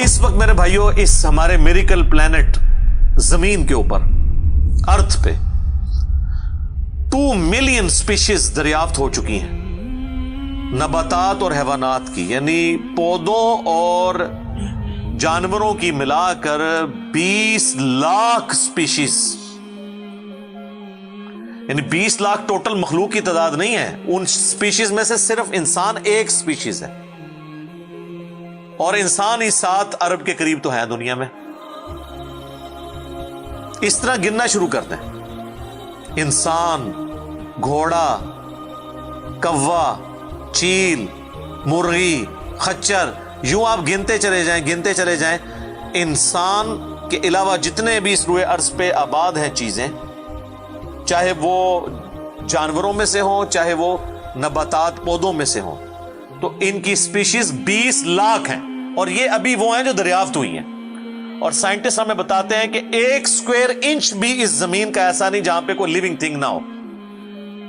اس وقت میرے بھائیوں اس ہمارے میریکل پلانٹ زمین کے اوپر ارتھ پہ 2 ملین سپیشیز دریافت ہو چکی ہیں نباتات اور حیوانات کی، یعنی پودوں اور جانوروں کی ملا کر 20 لاکھ سپیشیز، یعنی 20 لاکھ ٹوٹل مخلوق کی تعداد نہیں ہے، ان سپیشیز میں سے صرف انسان ایک سپیشیز ہے، اور انسان ہی 7 ارب کے قریب تو ہے دنیا میں۔ اس طرح گننا شروع کرتے ہیں، انسان، گھوڑا، کوا، چیل، مرغی، خچر، یوں آپ گنتے چلے جائیں انسان کے علاوہ جتنے بھی اس روئے ارض پہ آباد ہیں چیزیں، چاہے وہ جانوروں میں سے ہوں چاہے وہ نباتات پودوں میں سے ہوں، تو ان کی سپیشیز 20 لاکھ ہیں، اور یہ ابھی وہ ہیں جو دریافت ہوئی ہیں۔ اور سائنٹسٹ ہمیں بتاتے ہیں کہ 1 اسکوائر انچ بھی اس زمین کا ایسا نہیں جہاں پہ کوئی لیونگ تھنگ نہ ہو۔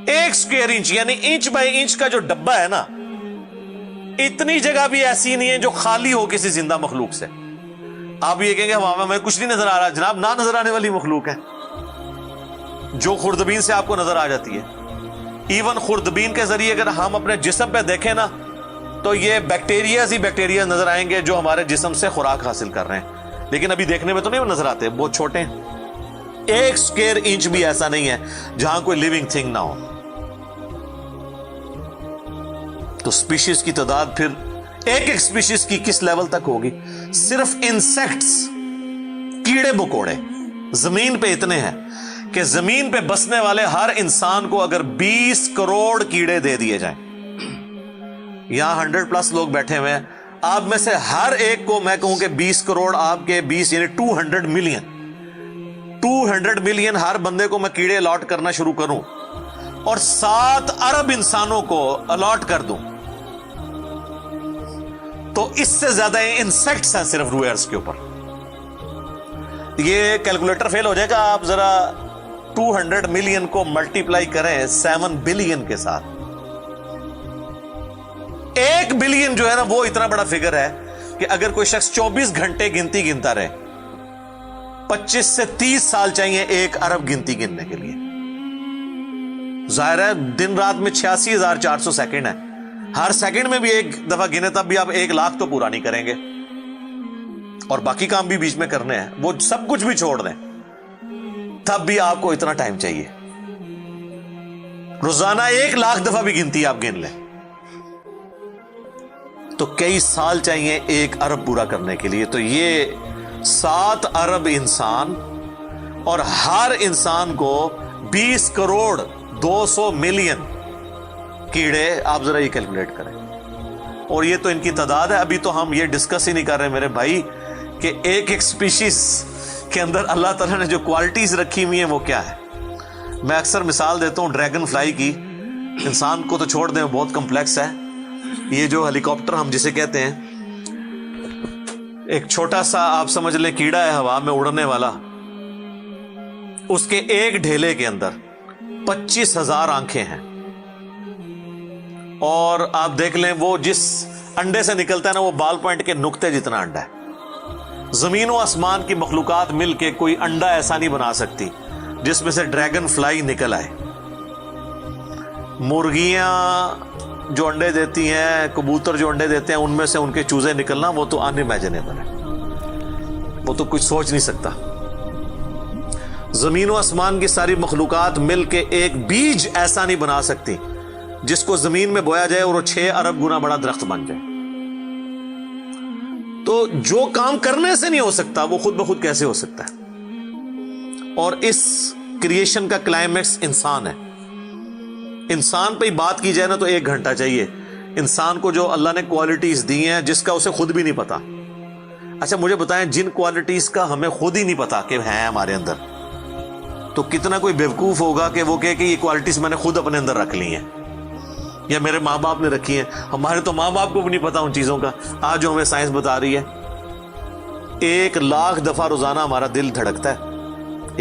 1 اسکوائر انچ یعنی انچ بائی انچ کا جو ڈبہ ہے نا، اتنی جگہ بھی ایسی نہیں ہے جو خالی ہو کسی زندہ مخلوق سے۔ آپ یہ کہیں گے ہوا میں کچھ نہیں نظر آ رہا، جناب نہ نظر آنے والی مخلوق ہے جو خوردبین سے آپ کو نظر آ جاتی ہے۔ ایون خوردبین کے ذریعے اگر ہم اپنے جسم پہ دیکھیں نا تو یہ بیکٹیریاز ہی بیکٹیریاز نظر آئیں گے جو ہمارے جسم سے خوراک حاصل کر رہے ہیں، لیکن ابھی دیکھنے میں تو نہیں نظر آتے، بہت چھوٹے ہیں۔ 1 اسکوائر انچ بھی ایسا نہیں ہے جہاں کوئی لیونگ تھنگ نہ ہو۔ تو سپیشیز کی تعداد پھر ایک سپیشیز کی کس لیول تک ہوگی؟ صرف انسیکٹس، کیڑے مکوڑے زمین پہ اتنے ہیں کہ زمین پہ بسنے والے ہر انسان کو اگر 20 کروڑ کیڑے دے دیے جائیں، یہاں 100+ لوگ بیٹھے ہوئے ہیں، آپ میں سے ہر ایک کو میں کہوں کہ 20 کروڑ آپ کے 20 یعنی 200 ملین ہر بندے کو میں کیڑے الاٹ کرنا شروع کروں اور 7 ارب انسانوں کو الاٹ کر دوں، تو اس سے زیادہ انسیکٹس ہیں صرف روئے ارض کے اوپر۔ یہ کیلکولیٹر فیل ہو جائے گا، آپ ذرا 200 ملین کو ملٹیپلائی کریں 7 بلین کے ساتھ۔ 1 بلین جو ہے نا وہ اتنا بڑا فگر ہے کہ اگر کوئی شخص 24 گھنٹے گنتی گنتا رہے، 25 سے 30 سال چاہیے 1 ارب گنتی گننے کے لیے۔ ظاہر ہے دن رات میں 86,400 سیکنڈ ہے، ہر سیکنڈ میں بھی 1 دفعہ گنے تب بھی آپ 1 لاکھ تو پورا نہیں کریں گے، اور باقی کام بھی بیچ میں کرنے ہیں، وہ سب کچھ بھی چھوڑ دیں تب بھی آپ کو اتنا ٹائم چاہیے۔ روزانہ 1 لاکھ دفعہ بھی گنتی آپ گن لیں تو کئی سال چاہیے 1 ارب پورا کرنے کے لیے۔ تو یہ 7 ارب انسان، اور ہر انسان کو 20 کروڑ 200 ملین کیڑے، آپ ذرا یہ کیلکولیٹ کریں، اور یہ تو ان کی تعداد ہے۔ ابھی تو ہم یہ ڈسکس ہی نہیں کر رہے میرے بھائی کہ ایک سپیشیز کے اندر اللہ تعالیٰ نے جو کوالٹیز رکھی ہوئی ہیں وہ کیا ہے۔ میں اکثر مثال دیتا ہوں ڈریگن فلائی کی، انسان کو تو چھوڑ دیں بہت کمپلیکس ہے، یہ جو ہیلی کاپٹر ہم جسے کہتے ہیں، ایک چھوٹا سا آپ سمجھ لیں کیڑا ہے ہوا میں اڑنے والا، اس کے ایک ڈھیلے کے اندر 25,000 آنکھیں ہیں، اور آپ دیکھ لیں وہ جس انڈے سے نکلتا ہے نا وہ بال پوائنٹ کے نقطے جتنا انڈا ہے۔ زمین و آسمان کی مخلوقات مل کے کوئی انڈا ایسا نہیں بنا سکتی جس میں سے ڈریگن فلائی نکل آئے۔ مرغیاں جو انڈے دیتی ہیں، کبوتر جو انڈے دیتے ہیں، ان میں سے ان کے چوزے نکلنا وہ تو انِمیجنیبل ہے، وہ تو کچھ سوچ نہیں سکتا۔ زمین و آسمان کی ساری مخلوقات مل کے ایک بیج ایسا نہیں بنا سکتی جس کو زمین میں بویا جائے اور وہ 6 ارب گنا بڑا درخت بن جائے۔ تو جو کام کرنے سے نہیں ہو سکتا وہ خود بخود کیسے ہو سکتا ہے؟ اور اس کریشن کا کلائمیکس انسان ہے۔ انسان پہ ہی بات کی جائے نا تو 1 گھنٹہ چاہیے انسان کو، جو اللہ نے کوالٹیز دی ہیں جس کا اسے خود بھی نہیں پتا۔ اچھا مجھے بتائیں، جن کوالٹیز کا ہمیں خود ہی نہیں پتا کہ ہیں ہمارے اندر، تو کتنا کوئی بیوقوف ہوگا کہ وہ کہے کہ یہ کوالٹیز میں نے خود اپنے اندر رکھ لی ہیں یا میرے ماں باپ نے رکھی ہیں۔ ہمارے تو ماں باپ کو بھی نہیں پتا ان چیزوں کا، آج جو ہمیں سائنس بتا رہی ہے۔ 1 لاکھ دفعہ روزانہ ہمارا دل دھڑکتا ہے،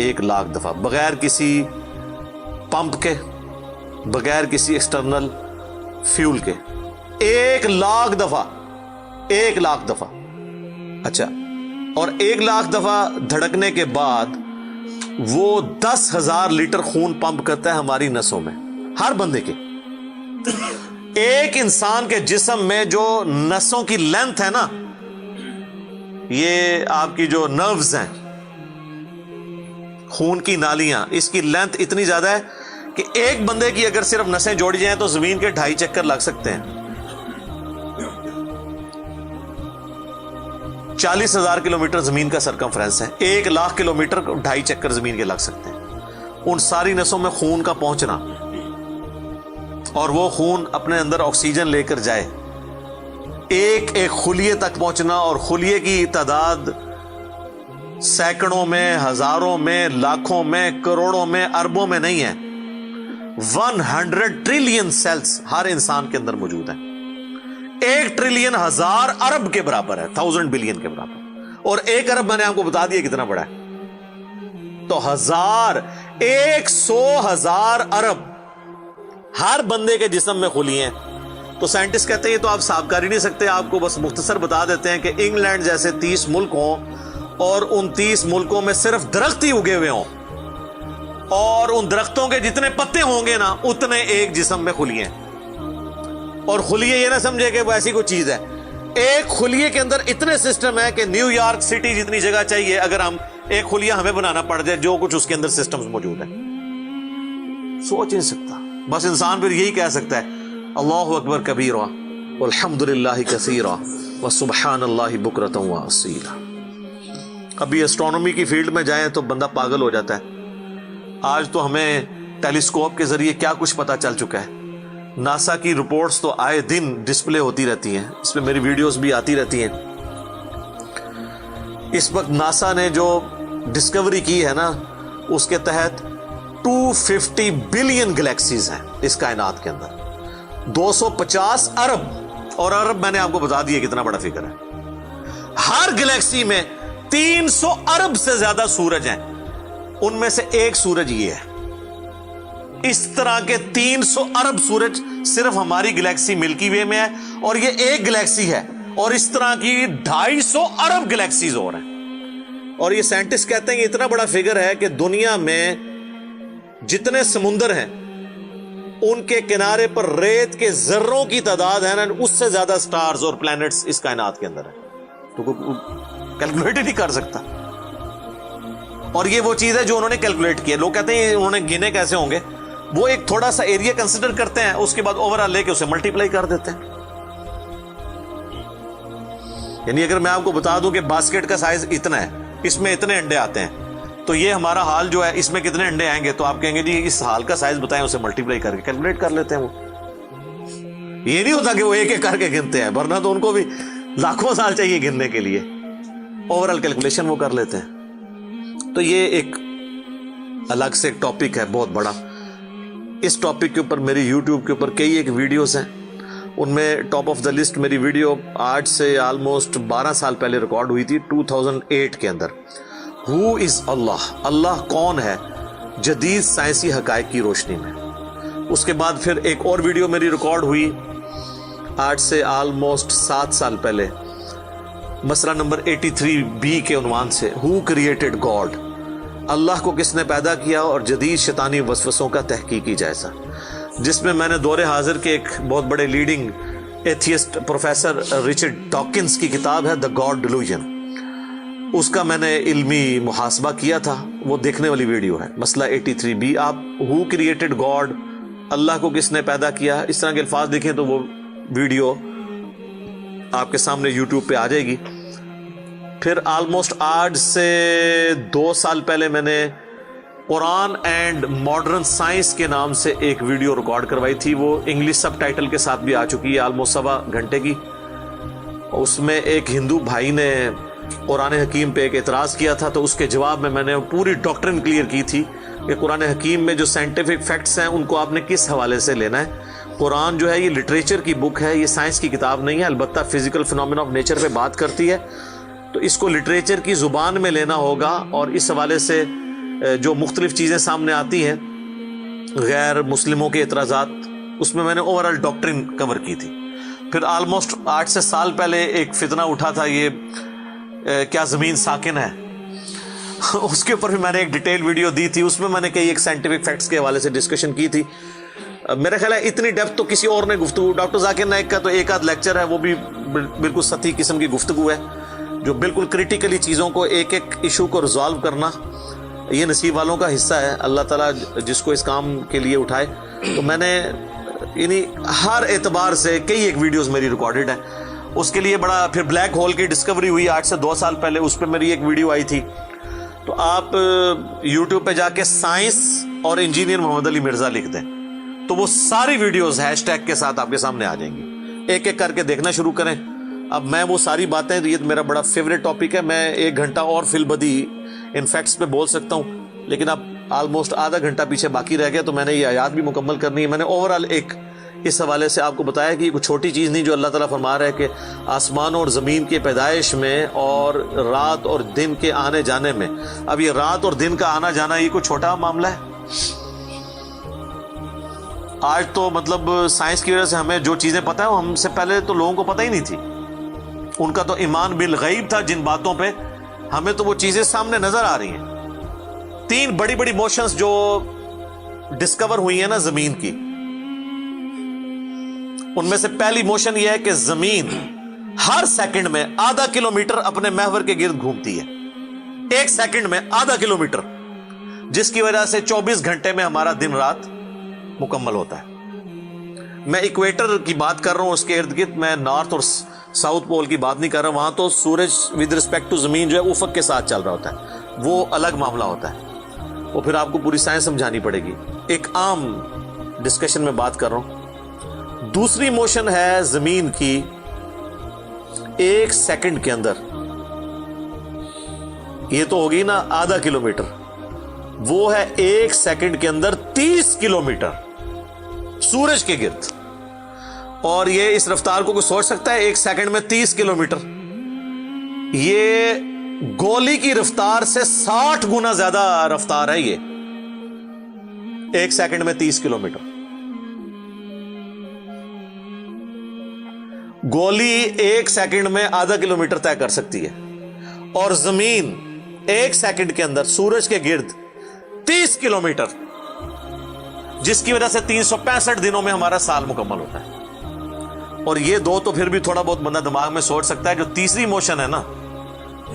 1 لاکھ دفعہ، بغیر کسی پمپ کے، بغیر کسی ایکسٹرنل فیول کے، 1 لاکھ دفعہ، 1 لاکھ دفعہ۔ اچھا، اور 1,00,000 دفعہ دھڑکنے کے بعد وہ 10,000 لیٹر خون پمپ کرتا ہے ہماری نسوں میں، ہر بندے کے. ایک انسان کے جسم میں جو نسوں کی لینتھ ہے نا، یہ آپ کی جو نروز ہیں، خون کی نالیاں، اس کی لینتھ اتنی زیادہ ہے کہ ایک بندے کی اگر صرف نسیں جوڑی جائیں تو زمین کے 2.5 چکر لگ سکتے ہیں. 40,000 کلومیٹر زمین کا سرکمفرنس ہے، 1,00,000 کلومیٹر 2.5 چکر زمین کے لگ سکتے ہیں. ان ساری نسوں میں خون کا پہنچنا اور وہ خون اپنے اندر آکسیجن لے کر جائے، ایک ایک خلیے تک پہنچنا، اور خلیے کی تعداد سینکڑوں میں، ہزاروں میں، لاکھوں میں، کروڑوں میں، اربوں میں نہیں ہے. 100 ٹریلین سیلز ہر انسان کے اندر موجود ہیں. 1 ٹریلین 1000 ارب کے برابر ہے، 1000 بلین کے برابر. اور 1 ارب میں نے آپ کو بتا دیا کتنا بڑا ہے. تو 100,000 ارب ہر بندے کے جسم میں خلیے ہیں. تو سائنٹسٹ کہتے ہیں یہ تو آپ صاف کر ہی نہیں سکتے، آپ کو بس مختصر بتا دیتے ہیں کہ انگلینڈ جیسے 30 ملک ہوں اور ان 30 ملکوں میں صرف درخت ہی اگے ہوئے ہوں، اور ان درختوں کے جتنے پتے ہوں گے نا اتنے ایک جسم میں خلیے ہیں. اور خلیے یہ نہ سمجھے کہ وہ ایسی کوئی چیز ہے، ایک خلیے کے اندر اتنے سسٹم ہے کہ نیو یارک سٹی جتنی جگہ چاہیے اگر ہم ایک خلیہ ہمیں بنانا پڑ جائے، جو کچھ اس کے اندر سسٹمز موجود ہیں. سوچ نہیں سکتا. بس انسان پھر یہی کہہ سکتا ہے اللہ اکبر کبیرہ والحمد للہ کثیرہ وسبحان اللہ بکرۃ واصیلا. ابھی ایسٹرونومی کی فیلڈ میں جائیں تو بندہ پاگل ہو جاتا ہے. آج تو ہمیں ٹیلیسکوپ کے ذریعے کیا کچھ پتا چل چکا ہے. ناسا کی رپورٹس تو آئے دن ڈسپلے ہوتی رہتی ہیں، اس میں میری ویڈیوز بھی آتی رہتی ہیں. اس وقت ناسا نے جو ڈسکوری کی ہے نا، اس کے تحت 250 بلین گلیکسیز ہیں اس کائنات کے اندر، 250 ارب. اور ارب میں نے آپ کو بتا دیا کتنا بڑا فگر ہے. ہر گلیکسی میں 300 ارب سے زیادہ سورج ہیں، ان میں سے ایک سورج یہ ہے. اس طرح کے 300 ارب سورج صرف ہماری گلیکسی ملکی وے میں ہے، اور یہ ایک گلیکسی ہے، اور اس طرح کی 250 ارب گلیکسیز اور ہیں. اور یہ سائنٹسٹ کہتے ہیں یہ اتنا بڑا فگر ہے کہ دنیا میں جتنے سمندر ہیں ان کے کنارے پر ریت کے ذروں کی تعداد ہے نا، اس سے زیادہ سٹارز اور پلانٹس اس کائنات کے اندر ہے. تو کوئی کیلکولیٹ ہی نہیں کر سکتا. اور یہ وہ چیز ہے جو انہوں نے کیلکولیٹ کی ہے. لوگ کہتے ہیں انہوں نے گنے کیسے ہوں گے؟ وہ ایک تھوڑا سا ایریا کنسیڈر کرتے ہیں، اس کے بعد اوور آل لے کے اسے ملٹیپلائی کر دیتے ہیں. یعنی اگر میں آپ کو بتا دوں کہ باسکٹ کا سائز اتنا ہے، اس میں اتنے انڈے آتے ہیں، تو یہ ہمارا حال جو ہے اس میں کتنے انڈے آئیں گے، تو آپ کہیں گے جی اس حال کا سائز بتائیں، اسے ملٹیپلائی کر کے کیلکولیٹ کر لیتے ہیں. وہ یہ نہیں ہوتا کہ وہ ایک ایک کر کے گنتے ہیں، ورنہ تو ان کو بھی لاکھوں سال چاہیے گننے کے لیے. اوور آل کیلکولیشن وہ کر لیتے ہیں. تو یہ ایک الگ سے ایک ٹاپک ہے بہت بڑا. اس ٹاپک کے اوپر میری یوٹیوب کے اوپر کئی ایک ویڈیوز ہیں، ان میں ٹاپ آف دا لسٹ میری ویڈیو آج سے آلموسٹ 12 سال پہلے ریکارڈ ہوئی تھی 2008 کے اندر. ہو از اللہ، اللہ کون ہے جدید سائنسی حقائق کی روشنی میں. اس کے بعد پھر ایک اور ویڈیو میری ریکارڈ ہوئی آج سے آلموسٹ 7 سال پہلے، مسئلہ نمبر 83B کے عنوان سے ہو کریٹڈ گاڈ، اللہ کو کس نے پیدا کیا اور جدید شیطانی وسوسوں کا تحقیقی جائزہ، جس میں نے دور حاضر کے ایک بہت بڑے leading atheist professor Richard Dawkins کی کتاب ہے دا گاڈ ڈیلوژن، اس کا میں نے علمی محاسبہ کیا تھا. وہ دیکھنے والی ویڈیو ہے مسئلہ 83B. آپ ہو کریٹڈ گاڈ، اللہ کو کس نے پیدا کیا، اس طرح کے الفاظ دیکھیں تو وہ ویڈیو آپ کے سامنے یوٹیوب پہ آ جائے گی. پھر آلموسٹ آج سے 2 سال پہلے میں نے قرآن اینڈ ماڈرن سائنس کے نام سے ایک ویڈیو ریکارڈ کروائی تھی. وہ انگلش سب ٹائٹل کے ساتھ بھی آ چکی ہے، آلموسٹ 1.25 گھنٹے کی. اس میں ایک ہندو بھائی نے قرآن حکیم پہ ایک اعتراض کیا تھا، تو اس کے جواب میں نے پوری ڈاکٹرن کلیئر کی تھی کہ قرآن حکیم میں جو سائنٹیفک فیکٹس ہیں ان کو آپ نے کس حوالے سے لینا ہے. قرآن جو ہے یہ لٹریچر کی بک ہے، یہ سائنس کی کتاب نہیں ہے، البتہ فزیکل فینومینا آف نیچر پہ بات کرتی ہے، تو اس کو لٹریچر کی زبان میں لینا ہوگا. اور اس حوالے سے جو مختلف چیزیں سامنے آتی ہیں غیر مسلموں کے اعتراضات، اس میں نے اوور آل ڈاکٹرن کور کی تھی. پھر آلموسٹ 8 سے سال پہلے ایک فتنہ اٹھا تھا، یہ کیا زمین ساکن ہے؟ اس کے اوپر بھی میں نے ایک ڈیٹیل ویڈیو دی تھی، اس میں میں نے کئی ایک سائنٹیفک فیکٹس کے حوالے سے ڈسکشن کی تھی. میرا خیال ہے اتنی ڈیپتھ تو کسی اور نے گفتگو، ڈاکٹر ذاکر نائک کا تو ایک آدھ لیکچر ہے، وہ بھی بالکل سطحی قسم کی گفتگو ہے، جو بالکل کریٹیکلی چیزوں کو ایک ایک ایشو کو ریزالو کرنا یہ نصیب والوں کا حصہ ہے. اللہ تعالیٰ جس کو اس کام کے لیے اٹھائے. تو میں نے یعنی ہر اعتبار سے کئی ایک ویڈیوز میری ریکارڈڈ ہیں. اس کے لیے بڑا پھر بلیک ہول کی ڈسکوری ہوئی آج سے 2 سال پہلے، اس پہ میری ایک ویڈیو آئی تھی. تو آپ یوٹیوب پہ جا کے سائنس اور انجینئر محمد علی مرزا لکھ دیں تو وہ ساری ویڈیوز ہیش ٹیگ کے ساتھ آپ کے سامنے آ جائیں گی. ایک ایک کر کے دیکھنا شروع کریں. اب میں وہ ساری باتیں، یہ میرا بڑا فیوریٹ ٹاپک ہے، میں 1 گھنٹہ اور فی البدی ان فیکٹس پہ بول سکتا ہوں، لیکن اب آلموسٹ آدھا گھنٹہ پیچھے باقی رہ گیا، تو میں نے یہ آیات بھی مکمل کرنی ہے. میں نے اوورآل ایک اس حوالے سے آپ کو بتایا کہ یہ کوئی چھوٹی چیز نہیں جو اللہ تعالیٰ فرما رہا ہے کہ آسمان اور زمین کے پیدائش میں اور رات اور دن کے آنے جانے میں. اب یہ رات اور دن کا آنا جانا یہ کوئی چھوٹا معاملہ ہے؟ آج تو مطلب سائنس کی وجہ سے ہمیں جو چیزیں پتہ ہیں ہم سے پہلے تو لوگوں کو پتہ ہی نہیں تھی. ان کا تو ایمان بالغیب تھا جن باتوں پہ، ہمیں تو وہ چیزیں سامنے نظر آ رہی ہیں. 3 بڑی بڑی موشنز جو ڈسکور ہوئی ہیں نا زمین کی، ان میں سے پہلی موشن یہ ہے کہ زمین ہر سیکنڈ میں آدھا کلومیٹر اپنے محور کے گرد گھومتی ہے. 1 سیکنڈ میں آدھا کلومیٹر، جس کی وجہ سے 24 گھنٹے میں ہمارا دن رات مکمل ہوتا ہے. میں ایکویٹر کی بات کر رہا ہوں، اس کے ارد گرد، میں نارتھ اور ساؤتھ پول کی بات نہیں کر رہا. وہاں تو سورج ود رسپیکٹ ٹو زمین جو ہے افق کے ساتھ چل رہا ہوتا ہے، وہ الگ معاملہ ہوتا ہے، وہ پھر آپ کو پوری سائنس سمجھانی پڑے گی. ایک عام ڈسکشن میں بات کر رہا ہوں. دوسری موشن ہے زمین کی 1 سیکنڈ کے اندر، یہ تو ہوگی نا آدھا کلومیٹر، وہ ہے 1 سیکنڈ کے اندر 30 کلومیٹر سورج کے گرد. اور یہ اس رفتار کو کوئی سوچ سکتا ہے؟ 1 سیکنڈ میں 30 کلومیٹر، یہ گولی کی رفتار سے 60 گنا زیادہ رفتار ہے. یہ 1 سیکنڈ میں 30 کلومیٹر. گولی 1 سیکنڈ میں آدھا کلومیٹر طے کر سکتی ہے، اور زمین 1 سیکنڈ کے اندر سورج کے گرد 30 کلومیٹر، جس کی وجہ سے 365 دنوں میں ہمارا سال مکمل ہوتا ہے. اور یہ 2 تو پھر بھی تھوڑا بہت بندہ دماغ میں سوچ سکتا ہے. جو تیسری موشن ہے نا،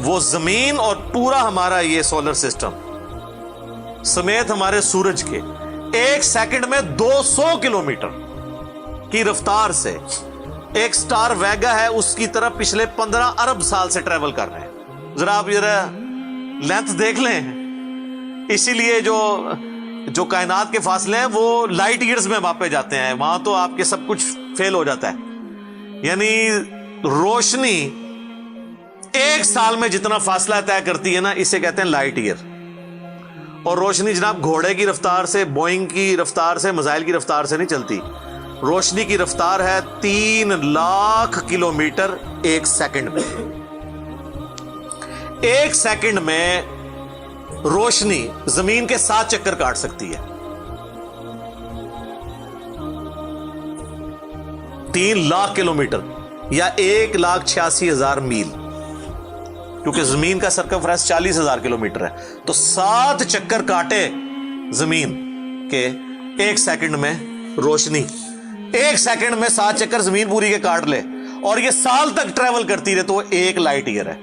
وہ زمین اور پورا ہمارا یہ سولر سسٹم سمیت ہمارے سورج کے 1 سیکنڈ میں 200 کلومیٹر کی رفتار سے ایک سٹار ویگا ہے اس کی طرف پچھلے 15 ارب سال سے ٹریول کر رہے ہیں. ذرا آپ ذرا لینتھ دیکھ لیں. اسی لیے جو کائنات کے فاصلے ہیں وہ لائٹ ایئرز میں ماپے جاتے ہیں. وہاں تو آپ کے سب کچھ فیل ہو جاتا ہے. یعنی روشنی 1 سال میں جتنا فاصلہ طے کرتی ہے نا، اسے کہتے ہیں لائٹ ایئر. اور روشنی جناب گھوڑے کی رفتار سے، بوئنگ کی رفتار سے، میزائل کی رفتار سے نہیں چلتی. روشنی کی رفتار ہے 3 لاکھ کلومیٹر 1 سیکنڈ میں. 1 سیکنڈ میں روشنی زمین کے 7 چکر کاٹ سکتی ہے. 3 لاکھ کلومیٹر یا 1,86,000 میل، کیونکہ زمین کا سرکمفرنس 40,000 کلومیٹر ہے. تو 7 چکر کاٹے زمین کے 1 سیکنڈ میں روشنی، 1 سیکنڈ میں 7 چکر زمین پوری کے کاٹ لے، اور یہ سال تک ٹریول کرتی رہے، تو وہ 1 لائٹ ایئر ہے.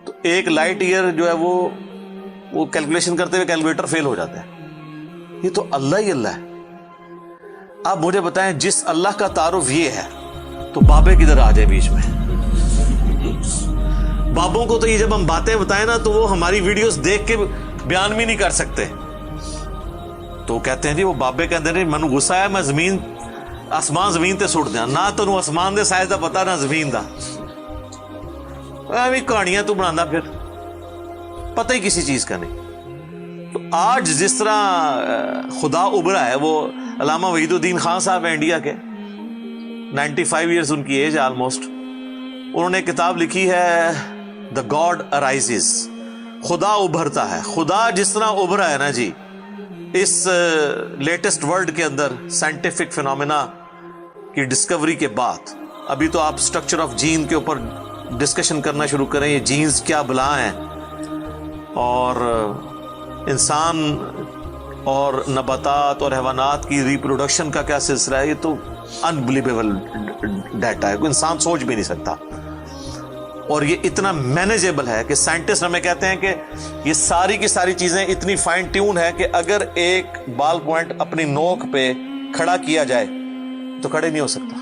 تو 1 لائٹ ایئر جو ہے وہ کیلکولیشن کرتے ہوئے کیلکولیٹر فیل ہو جاتا ہے. یہ تو اللہ ہی اللہ ہے. آپ مجھے بتائیں، جس اللہ کا تعارف یہ ہے تو بابے کدھر آ جائے بیچ میں؟ بابوں کو تو یہ جب ہم باتیں بتائیں نا تو وہ ہماری ویڈیوز دیکھ کے بیان بھی نہیں کر سکتے. تو کہتے ہیں جی وہ بابے کہتے ہیں مینوں غصہ ہے، میں زمین آسمان زمین تے سٹ دیا. نہ تینوں آسمان دے سائز دا پتا نہ زمین دا، ایویں کہانیاں تو بنانا، پھر پتہ ہی کسی چیز کا نہیں. تو آج جس طرح خدا ابھرا ہے، وہ علامہ وحید الدین خان صاحب ہیں انڈیا کے، 95 ایئرز ان کی ایج آلموسٹ. انہوں نے کتاب لکھی ہے دا گاڈ ارائزز، خدا ابھرتا ہے. خدا جس طرح ابھرا ہے نا جی اس لیٹسٹ ورلڈ کے اندر سائنٹیفک فینومینا کی ڈسکوری کے بعد. ابھی تو آپ سٹرکچر آف جین کے اوپر ڈسکشن کرنا شروع کریں یہ جینز کیا بلا ہیں اور انسان اور نباتات اور حیوانات کی ریپروڈکشن کا کیا سلسلہ ہے، یہ تو انبلیویبل ڈیٹا ہے، کوئی انسان سوچ بھی نہیں سکتا. اور یہ اتنا مینیجیبل ہے کہ سائنٹسٹ ہمیں کہتے ہیں کہ یہ ساری کی ساری چیزیں اتنی فائن ٹیون ہے کہ اگر ایک بال پوائنٹ اپنی نوک پہ کھڑا کیا جائے تو کھڑے نہیں ہو سکتا.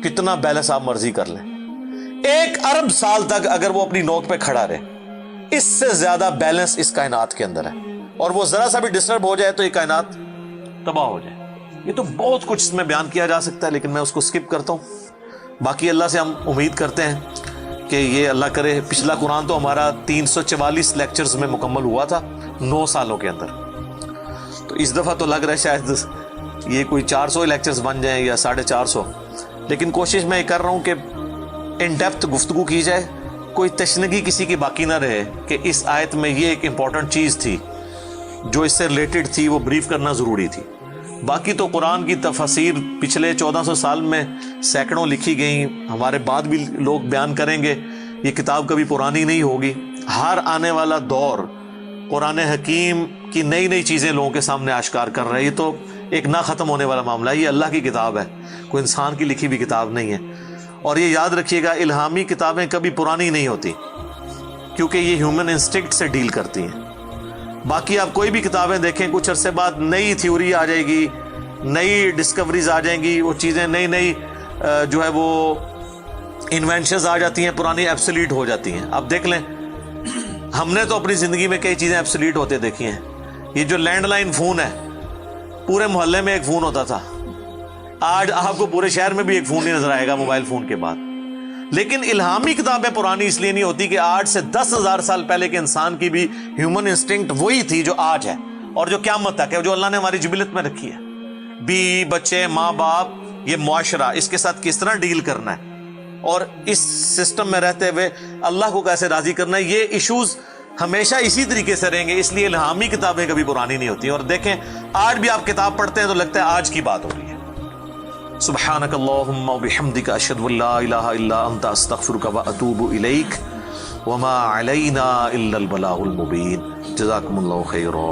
کتنا بیلنس آپ مرضی کر لیں، 1 ارب سال تک اگر وہ اپنی نوک پہ کھڑا رہے، اس سے زیادہ بیلنس اس کائنات کے اندر ہے، اور وہ ذرا سا بھی ڈسٹرب ہو جائے تو یہ کائنات تباہ ہو جائے. یہ تو بہت کچھ اس میں بیان کیا جا سکتا ہے لیکن میں اس کو سکپ کرتا ہوں. باقی اللہ سے ہم امید کرتے ہیں کہ یہ اللہ کرے. پچھلا قرآن تو ہمارا 344 لیکچرز میں مکمل ہوا تھا 9 سالوں کے اندر، تو اس دفعہ تو لگ رہا ہے شاید یہ کوئی 400 لیکچرز بن جائیں یا 450. لیکن کوشش میں یہ کر رہا ہوں کہ ان ڈیپتھ گفتگو کی جائے، کوئی تشنگی کسی کی باقی نہ رہے کہ اس آیت میں یہ ایک امپورٹنٹ چیز تھی جو اس سے ریلیٹڈ تھی، وہ بریف کرنا ضروری تھی. باقی تو قرآن کی تفاسیر پچھلے 1400 سال میں سینکڑوں لکھی گئیں، ہمارے بعد بھی لوگ بیان کریں گے. یہ کتاب کبھی پرانی نہیں ہوگی. ہر آنے والا دور قرآن حکیم کی نئی نئی چیزیں لوگوں کے سامنے آشکار کر رہے ہیں. یہ تو ایک نہ ختم ہونے والا معاملہ ہے. یہ اللہ کی کتاب ہے، کوئی انسان کی لکھی ہوئی کتاب نہیں ہے. اور یہ یاد رکھیے گا، الہامی کتابیں کبھی پرانی نہیں ہوتی کیونکہ یہ ہیومن انسٹنکٹ سے ڈیل کرتی ہیں. باقی آپ کوئی بھی کتابیں دیکھیں، کچھ عرصے بعد نئی تھیوری آ جائے گی، نئی ڈسکوریز آ جائیں گی، وہ چیزیں نئی جو ہے وہ انوینشنز آ جاتی ہیں، پرانی ایبسلیٹ ہو جاتی ہیں. آپ دیکھ لیں، ہم نے تو اپنی زندگی میں کئی چیزیں ایبسلیٹ ہوتے دیکھی ہیں. یہ جو لینڈ لائن فون ہے، پورے محلے میں ایک فون ہوتا تھا، آج آپ کو پورے شہر میں بھی ایک فون نہیں نظر آئے گا موبائل فون کے بعد. لیکن الہامی کتابیں پرانی اس لیے نہیں ہوتی کہ آج سے 10,000 سال پہلے کے انسان کی بھی ہیومن انسٹنکٹ وہی تھی جو آج ہے اور جو قیامت تک ہے، جو اللہ نے ہماری جبلت میں رکھی ہے. بیوی بچے، ماں باپ، یہ معاشرہ، اس کے ساتھ کس طرح ڈیل کرنا ہے اور اس سسٹم میں رہتے ہوئے اللہ کو کیسے راضی کرنا ہے، یہ ایشوز ہمیشہ اسی طریقے سے رہیں گے. اس لیے الہامی کتابیں کبھی پرانی نہیں ہوتی. اور دیکھیں، آج بھی آپ کتاب پڑھتے ہیں تو لگتا ہے آج کی بات ہو رہی ہے. سبحانک اللہم وبحمدک، اشہد ان لا الہ الا انت، استغفرک واتوب الیک، وما علینا الا البلاغ المبین. جزاکم اللہ خیرا.